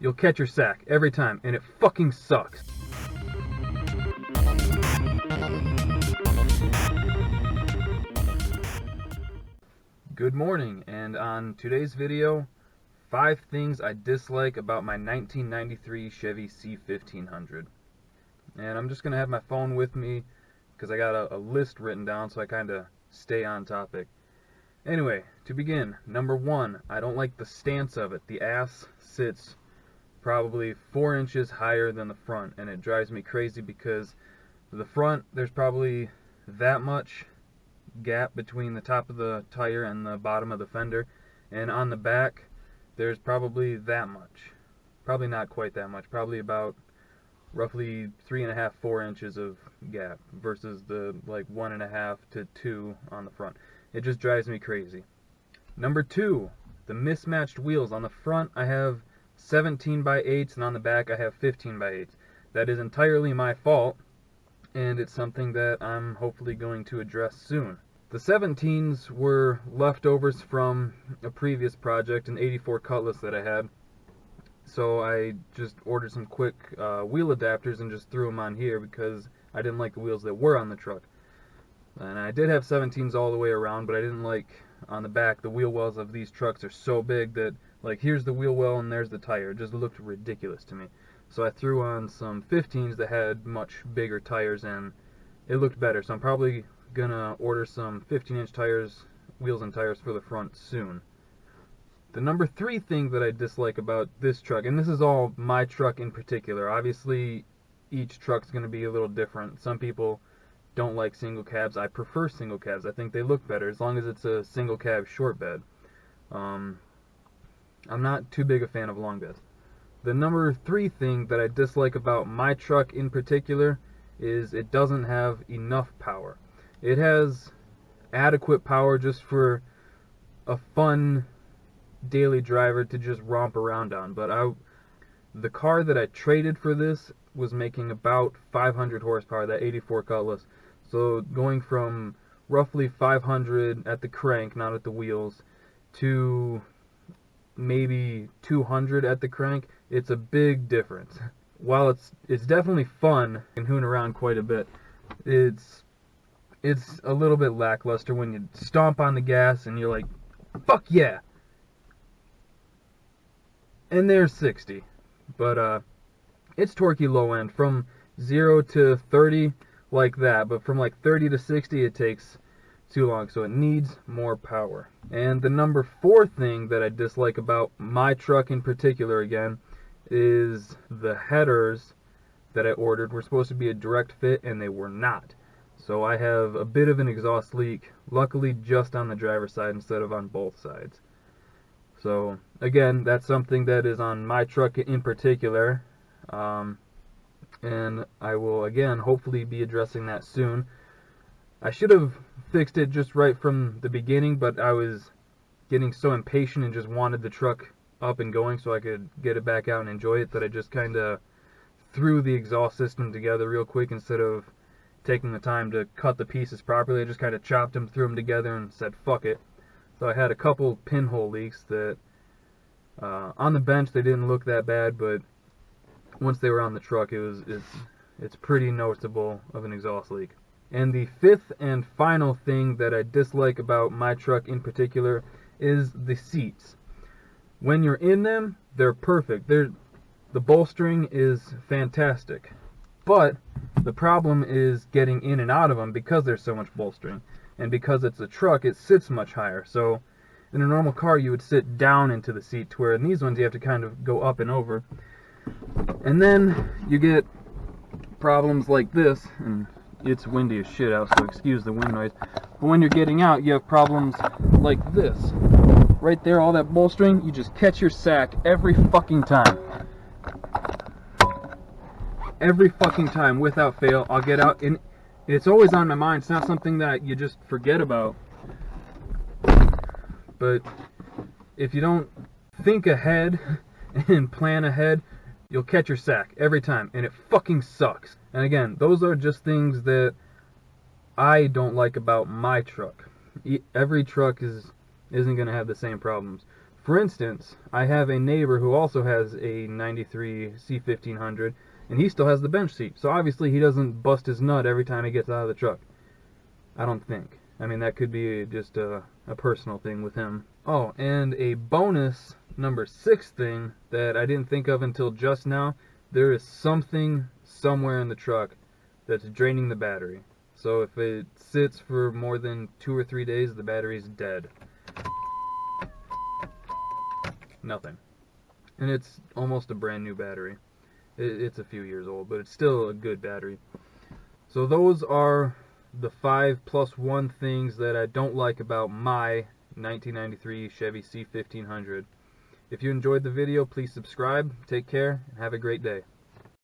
you'll catch your sack every time, and it fucking sucks. Good morning, and on today's video, 5 things I dislike about my 1993 Chevy C1500. And I'm just going to have my phone with me because I got a list written down so I kind of stay on topic. Anyway, to begin, number 1, I don't like the stance of it. The ass sits probably 4 inches higher than the front, and it drives me crazy because the front, there's probably that much gap between the top of the tire and the bottom of the fender, and on the back there's probably that much. Probably not quite that much, probably about roughly 3.5–4 inches of gap versus the like 1.5 to 2 on the front. It just drives me crazy. Number 2, the mismatched wheels. On the front I have 17x8s and on the back I have 15x8s. That is entirely my fault, and it's something that I'm hopefully going to address soon. The 17s were leftovers from a previous project, an 84 Cutlass that I had. So I just ordered some quick wheel adapters and just threw them on here because I didn't like the wheels that were on the truck. And I did have 17s all the way around, but I didn't like on the back. The wheel wells of these trucks are so big that, like, here's the wheel well and there's the tire. It just looked ridiculous to me. So I threw on some 15s that had much bigger tires and it looked better. So I'm probably gonna order some 15-inch tires, wheels and tires for the front soon. The number 3 thing that I dislike about this truck, and this is all my truck in particular, obviously each truck's gonna be a little different. Some people don't like single cabs. I prefer single cabs. I think they look better as long as it's a single cab short bed. I'm not too big a fan of long beds. The number 3 thing that I dislike about my truck in particular is it doesn't have enough power. It has adequate power just for a fun daily driver to just romp around on, but the car that I traded for this was making about 500 horsepower, that 84 Cutlass. So going from roughly 500 at the crank, not at the wheels, to maybe 200 at the crank, it's a big difference. While it's definitely fun and hoon around quite a bit, it's a little bit lackluster when you stomp on the gas and you're like, fuck yeah! And there's 60. But it's torquey low end from 0 to 30 like that, but from like 30 to 60 it takes too long, so it needs more power. And the number 4 thing that I dislike about my truck in particular, again, is the headers that I ordered were supposed to be a direct fit and they were not. So I have a bit of an exhaust leak, luckily just on the driver's side instead of on both sides. So again, that's something that is on my truck in particular, and I will again hopefully be addressing that soon. I should have fixed it just right from the beginning, but I was getting so impatient and just wanted the truck up and going so I could get it back out and enjoy it that I just kind of threw the exhaust system together real quick instead of taking the time to cut the pieces properly. I just kind of chopped them, threw them together, and said fuck it. So I had a couple pinhole leaks that on the bench they didn't look that bad, but once they were on the truck it's pretty noticeable of an exhaust leak. And the 5th and final thing that I dislike about my truck in particular is the seats. When you're in them, they're perfect. The bolstering is fantastic. But the problem is getting in and out of them because there's so much bolstering. And because it's a truck, it sits much higher. So in a normal car, you would sit down into the seat, to where in these ones you have to kind of go up and over. And then you get problems like this, and it's windy as shit out, so excuse the wind noise. But when you're getting out, you have problems like this. Right there, all that bolstering, you just catch your sack every fucking time. Every fucking time, without fail, I'll get out, and it's always on my mind. It's not something that you just forget about. But if you don't think ahead and plan ahead, you'll catch your sack every time, and it fucking sucks. And again, those are just things that I don't like about my truck. Every truck isn't going to have the same problems. For instance, I have a neighbor who also has a 93 C1500, and he still has the bench seat. So obviously he doesn't bust his nut every time he gets out of the truck. I don't think. I mean, that could be just a personal thing with him. Oh, and a bonus number 6 thing that I didn't think of until just now. There is something somewhere in the truck that's draining the battery. So if it sits for more than 2 or 3 days, the battery's dead. Nothing. And it's almost a brand new battery. It's a few years old, but it's still a good battery. So those are the 5 plus 1 things that I don't like about my 1993 Chevy C1500. If you enjoyed the video, please subscribe, take care, and have a great day.